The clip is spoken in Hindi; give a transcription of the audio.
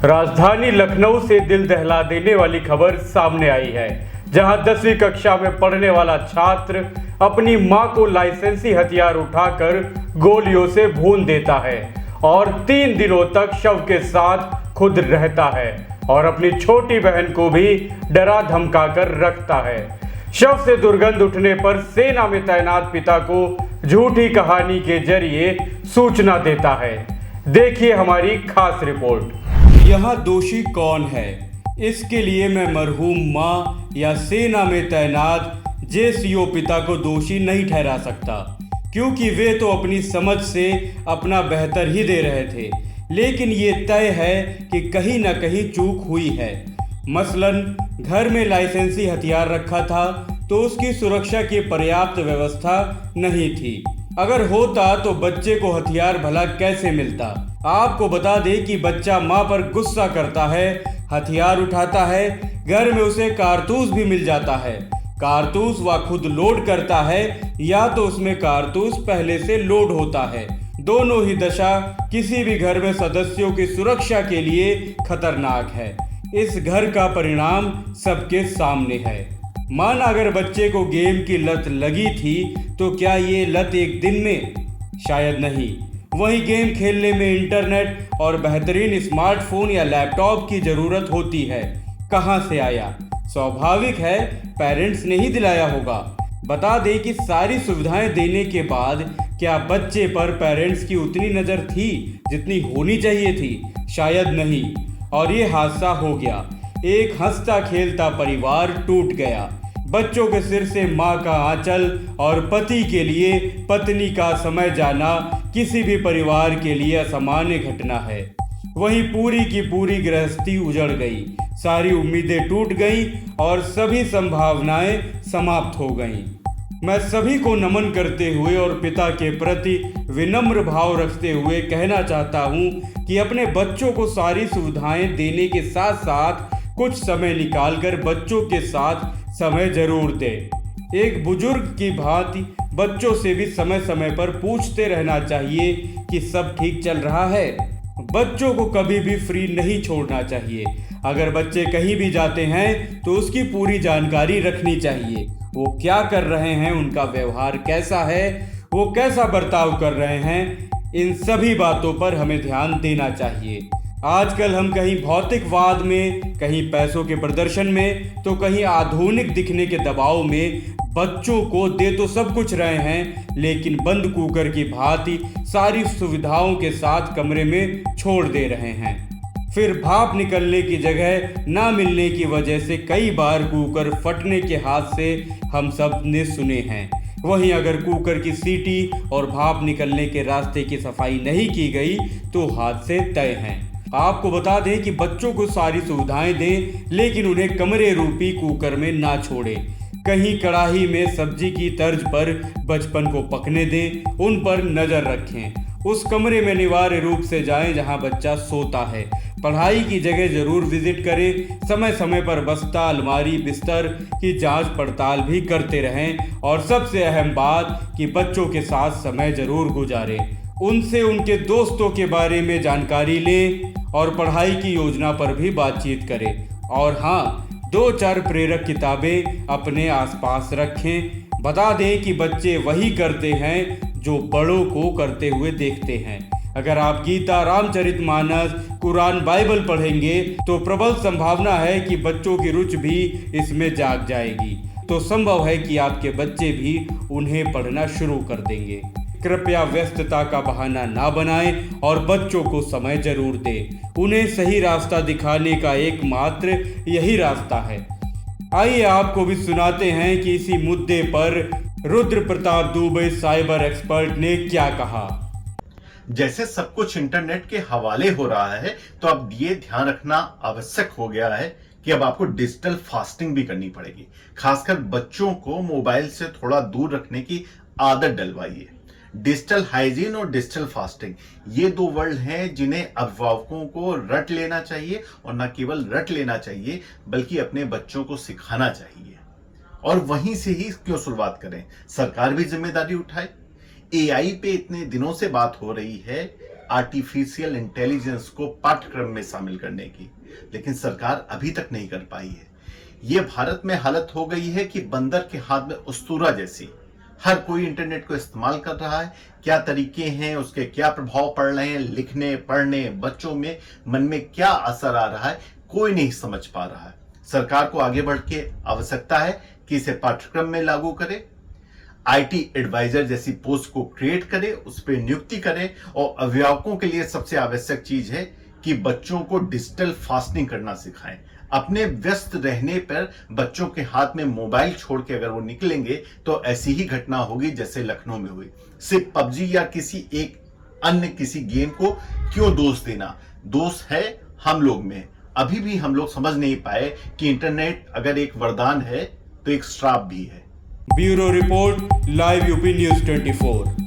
राजधानी लखनऊ से दिल दहला देने वाली खबर सामने आई है, जहां 10वीं कक्षा में पढ़ने वाला छात्र अपनी मां को लाइसेंसी हथियार उठाकर गोलियों से भून देता है और 3 दिनों तक शव के साथ खुद रहता है और अपनी छोटी बहन को भी डरा धमका कर रखता है। शव से दुर्गंध उठने पर सेना में तैनात पिता को झूठी कहानी के जरिए सूचना देता है। देखिए हमारी खास रिपोर्ट। यहाँ दोषी कौन है, इसके लिए मैं मरहूम माँ या सेना में तैनात जेसीओ पिता को दोषी नहीं ठहरा सकता, क्योंकि वे तो अपनी समझ से अपना बेहतर ही दे रहे थे। लेकिन ये तय है कि कहीं ना कहीं चूक हुई है। मसलन घर में लाइसेंसी हथियार रखा था तो उसकी सुरक्षा की पर्याप्त व्यवस्था नहीं थी। अगर होता तो बच्चे को हथियार भला कैसे मिलता। आपको बता दें कि बच्चा माँ पर गुस्सा करता है, हथियार उठाता है, घर में उसे कारतूस भी मिल जाता है। कारतूस वह खुद लोड करता है या तो उसमें कारतूस पहले से लोड होता है। दोनों ही दशा किसी भी घर में सदस्यों की सुरक्षा के लिए खतरनाक है। इस घर का परिणाम सबके सामने है। माना अगर बच्चे को गेम की लत लगी थी तो क्या ये लत एक दिन में? शायद नहीं। वहीं गेम खेलने में इंटरनेट और बेहतरीन स्मार्टफोन या लैपटॉप की जरूरत होती है। कहाँ से आया? स्वाभाविक है, पेरेंट्स ने ही दिलाया होगा। बता दें कि सारी सुविधाएं देने के बाद क्या बच्चे पर पेरेंट्स की उतनी नज़र थी जितनी होनी चाहिए थी? शायद नहीं, और ये हादसा हो गया। एक हंसता खेलता परिवार टूट गया। बच्चों के सिर से माँ का आंचल और पति के लिए पत्नी का समय जाना किसी भी परिवार के लिए असामान्य घटना है। वहीं पूरी की पूरी गृहस्थी उजड़ गई, सारी उम्मीदें टूट गईं और सभी संभावनाएं समाप्त हो गईं। मैं सभी को नमन करते हुए और पिता के प्रति विनम्र भाव रखते हुए कहना चाहता हूं कि अपने बच्चों को सारी सुविधाएं देने के साथ साथ कुछ समय निकालकर बच्चों के साथ समय जरूर दें। एक बुजुर्ग की भांति बच्चों से भी समय समय पर पूछते रहना चाहिए कि सब ठीक चल रहा है। बच्चों को कभी भी फ्री नहीं छोड़ना चाहिए। अगर बच्चे कहीं भी जाते हैं तो उसकी पूरी जानकारी रखनी चाहिए। वो क्या कर रहे हैं, उनका व्यवहार कैसा है, वो कैसा बर्ताव कर रहे हैं, इन सभी बातों पर हमें ध्यान देना चाहिए। आजकल हम कहीं भौतिकवाद में, कहीं पैसों के प्रदर्शन में, तो कहीं आधुनिक दिखने के दबाव में बच्चों को दे तो सब कुछ रहे हैं, लेकिन बंद कुकर की भांति सारी सुविधाओं के साथ कमरे में छोड़ दे रहे हैं। फिर भाप निकलने की जगह ना मिलने की वजह से कई बार कुकर फटने के हादसे हम सब ने सुने हैं। वहीं अगर कुकर की सीटी और भाप निकलने के रास्ते की सफाई नहीं की गई तो हादसे तय हैं। आपको बता दें कि बच्चों को सारी सुविधाएं दें, लेकिन उन्हें कमरे रूपी कुकर में ना छोड़ें। कहीं कढ़ाई में सब्जी की तर्ज पर बचपन को पकने दें, उन पर नजर रखें। उस कमरे में अनिवार्य रूप से जाएं जहां बच्चा सोता है। पढ़ाई की जगह जरूर विजिट करें। समय समय पर बस्ता, अलमारी, बिस्तर की जांच पड़ताल भी करते रहें। और सबसे अहम बात कि बच्चों के साथ समय जरूर गुजारें। उनसे उनके दोस्तों के बारे में जानकारी लें और पढ़ाई की योजना पर भी बातचीत करें। और हाँ, 2-4 प्रेरक किताबें अपने आसपास रखें। बता दें कि बच्चे वही करते हैं जो बड़ों को करते हुए देखते हैं। अगर आप गीता, रामचरितमानस, कुरान, बाइबल पढ़ेंगे तो प्रबल संभावना है कि बच्चों की रुचि भी इसमें जाग जाएगी। तो संभव है कि आपके बच्चे भी उन्हें पढ़ना शुरू कर देंगे। कृपया व्यस्तता का बहाना ना बनाएं और बच्चों को समय जरूर दें। उन्हें सही रास्ता दिखाने का एकमात्र यही रास्ता है। आइए आपको भी सुनाते हैं कि इसी मुद्दे पर रुद्र प्रताप दुबे साइबर एक्सपर्ट ने क्या कहा। जैसे सब कुछ इंटरनेट के हवाले हो रहा है, तो अब ये ध्यान रखना आवश्यक हो गया है कि अब आपको डिजिटल फास्टिंग भी करनी पड़ेगी। खासकर बच्चों को मोबाइल से थोड़ा दूर रखने की आदत डलवाइए। डिजिटल हाइजीन और डिजिटल फास्टिंग, ये 2 वर्ड हैं जिन्हें अभिभावकों को रट लेना चाहिए, और न केवल रट लेना चाहिए बल्कि अपने बच्चों को सिखाना चाहिए। और वहीं से ही क्यों शुरुआत करें, सरकार भी जिम्मेदारी उठाए। एआई पे इतने दिनों से बात हो रही है, आर्टिफिशियल इंटेलिजेंस को पाठ्यक्रम में शामिल करने की, लेकिन सरकार अभी तक नहीं कर पाई है। ये भारत में हालत हो गई है कि बंदर के हाथ में उस्तूरा जैसी। हर कोई इंटरनेट को इस्तेमाल कर रहा है, क्या तरीके हैं, उसके क्या प्रभाव पड़ रहे हैं, लिखने पढ़ने, बच्चों में मन में क्या असर आ रहा है, कोई नहीं समझ पा रहा है। सरकार को आगे बढ़ के आवश्यकता है कि इसे पाठ्यक्रम में लागू करे, आईटी एडवाइजर जैसी पोस्ट को क्रिएट करे, उस पर नियुक्ति करे, और अभिभावकों के लिए सबसे आवश्यक चीज है कि बच्चों को डिजिटल फास्टिंग करना सिखाएं। अपने व्यस्त रहने पर बच्चों के हाथ में मोबाइल छोड़ के अगर वो निकलेंगे तो ऐसी ही घटना होगी जैसे लखनऊ में हुई। सिर्फ पबजी या किसी एक अन्य किसी गेम को क्यों दोष देना? दोष है हम लोग में। अभी भी हम लोग समझ नहीं पाए कि इंटरनेट अगर एक वरदान है तो एक श्राप भी है। Bureau report, live UP news 24।